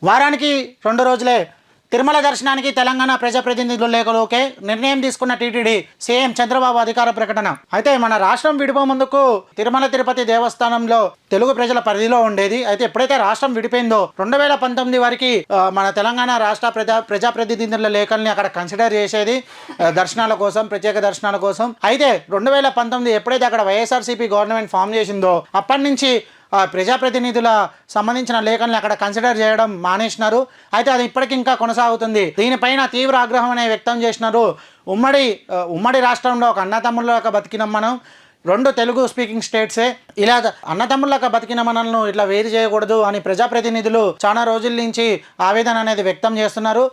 వారానికి 2 రోజులే తిరుమల దర్శనానికి తెలంగాణ ప్రజాప్రతినిధుల లేఖలోకే నిర్ణయం తీసుకున్న టీటీడీ సీఎం చంద్రబాబు అధికార ప్రకటన. అయితే మన రాష్ట్రం విడిపో ముందుకు తిరుమల తిరుపతి దేవస్థానంలో తెలుగు ప్రజల పరిధిలో ఉండేది. అయితే ఎప్పుడైతే రాష్ట్రం విడిపోయిందో 2019 వరకు మన తెలంగాణ రాష్ట్ర ప్రజాప్రతినిధుల లేఖల్ని అక్కడ కన్సిడర్ చేసేది దర్శనాల కోసం, ప్రత్యేక దర్శనాల కోసం. అయితే 2019 ఎప్పుడైతే అక్కడ వైఎస్ఆర్సీపీ గవర్నమెంట్ ఫామ్ చేసిందో అప్పటి నుంచి ప్రజాప్రతినిధుల సంబంధించిన లేఖల్ని అక్కడ కన్సిడర్ చేయడం మానేసినారు. అయితే అది ఇప్పటికి ఇంకా కొనసాగుతుంది. దీనిపైన తీవ్ర ఆగ్రహం అనేది వ్యక్తం చేసినారు. ఉమ్మడి రాష్ట్రంలో ఒక అన్నతమ్ముళ్ళగా బతికినాం మనం, 2 తెలుగు స్పీకింగ్ స్టేట్సే, ఇలా అన్నతమ్ముళ్ళగా బతికిన మనల్ని ఇట్లా వేరు చేయకూడదు అని ప్రజాప్రతినిధులు చాలా రోజుల నుంచి ఆవేదన అనేది వ్యక్తం చేస్తున్నారు.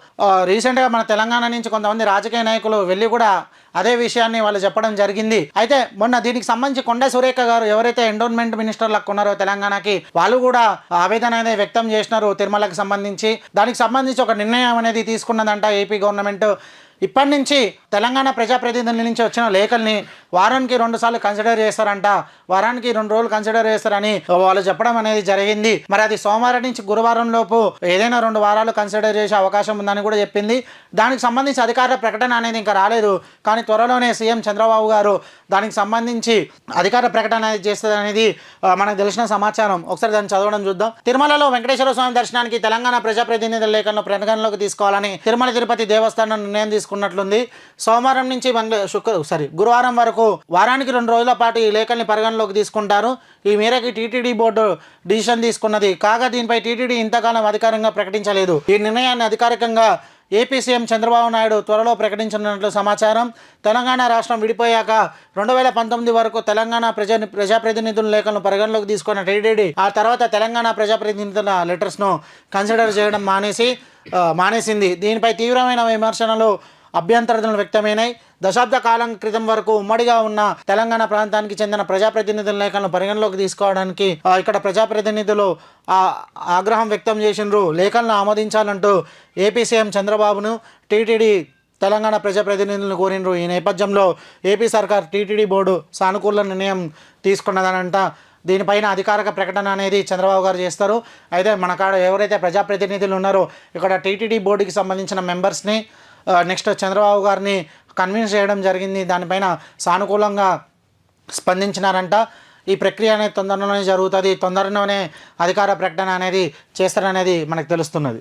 రీసెంట్గా మన తెలంగాణ నుంచి కొంతమంది రాజకీయ నాయకులు వెళ్ళి కూడా అదే విషయాన్ని వాళ్ళు చెప్పడం జరిగింది. అయితే మొన్న దీనికి సంబంధించి కొండ సురేఖ గారు ఎవరైతే ఎండోన్మెంట్ మినిస్టర్లకు ఉన్నారో తెలంగాణకి, వాళ్ళు కూడా ఆవేదన అనేది వ్యక్తం చేసినారు తిరుమలకు సంబంధించి. దానికి సంబంధించి ఒక నిర్ణయం అనేది తీసుకున్నదంట ఏపీ గవర్నమెంట్. ఇప్పటి నుంచి తెలంగాణ ప్రజాప్రతినిధుల నుంచి వచ్చిన లేఖల్ని వారానికి 2 సార్లు కన్సిడర్ చేస్తారంట, వారానికి 2 రోజులు కన్సిడర్ చేస్తారని వాళ్ళు చెప్పడం అనేది జరిగింది. మరి అది సోమవారం నుంచి గురువారం లోపు ఏదైనా 2 వారాలు కన్సిడర్ చేసే అవకాశం ఉందని కూడా చెప్పింది. దానికి సంబంధించి అధికార ప్రకటన అనేది ఇంకా రాలేదు, కానీ త్వరలోనే సీఎం చంద్రబాబు గారు దానికి సంబంధించి అధికార ప్రకటన అనేది చేస్తుంది అనేది మనకు తెలిసిన సమాచారం. ఒకసారి దాన్ని చదవడం చూద్దాం. తిరుమలలో వెంకటేశ్వర స్వామి దర్శనానికి తెలంగాణ ప్రజాప్రతినిధుల లేఖలను పరిగణలోకి తీసుకోవాలని తిరుమల తిరుపతి దేవస్థానం నిర్ణయం తీసుకున్నట్లుంది. సోమవారం నుంచి గురువారం వరకు వారానికి 2 రోజుల పాటు ఈ లేఖల్ని పరిగణలోకి తీసుకుంటారు. ఈ మేరకు టీటీడీ బోర్డు డిసిషన్ తీసుకున్నది. కాగా దీనిపై టీటీడీ ఇంతకాలం అధికారికంగా ప్రకటించలేదు. ఈ నిర్ణయాన్ని అధికారికంగా ఏపీ సీఎం చంద్రబాబు నాయుడు త్వరలో ప్రకటించనున్నట్లు సమాచారం. తెలంగాణ రాష్ట్రం విడిపోయాక 2019 వరకు తెలంగాణ ప్రజాప్రతినిధుల లేఖలను పరిగణలోకి తీసుకున్న టీటీడీ ఆ తర్వాత తెలంగాణ ప్రజాప్రతినిధుల లెటర్స్ను కన్సిడర్ చేయడం మానేసింది. దీనిపై తీవ్రమైన విమర్శనలు, అభ్యంతరాలు వ్యక్తమైనాయి. దశాబ్ద కాలం క్రితం వరకు ఉమ్మడిగా ఉన్న తెలంగాణ ప్రాంతానికి చెందిన ప్రజాప్రతినిధుల లేఖలను పరిగణలోకి తీసుకోవడానికి ఇక్కడ ప్రజాప్రతినిధులు ఆగ్రహం వ్యక్తం చేసినారు. లేఖలను ఆమోదించాలంటూ ఏపీ సీఎం చంద్రబాబును టీటీడీ తెలంగాణ ప్రజాప్రతినిధులను కోరినారు. ఈ నేపథ్యంలో ఏపీ సర్కార్ టీటీడీ బోర్డు సానుకూల నిర్ణయం తీసుకున్నదనంట. దీనిపైన అధికారిక ప్రకటన అనేది చంద్రబాబు గారు చేస్తారు. అయితే మన కాడ ఎవరైతే ప్రజాప్రతినిధులు ఉన్నారో ఇక్కడ టీటీడీ బోర్డుకి సంబంధించిన మెంబర్స్ని నెక్స్ట్ చంద్రబాబు గారిని కన్విన్స్ చేయడం జరిగింది. దానిపైన సానుకూలంగా స్పందించినారంట. ఈ ప్రక్రియ అనేది తొందరలోనే జరుగుతుంది. తొందరలోనే అధికార ప్రకటన అనేది చేస్తారనేది మనకు తెలుస్తున్నది.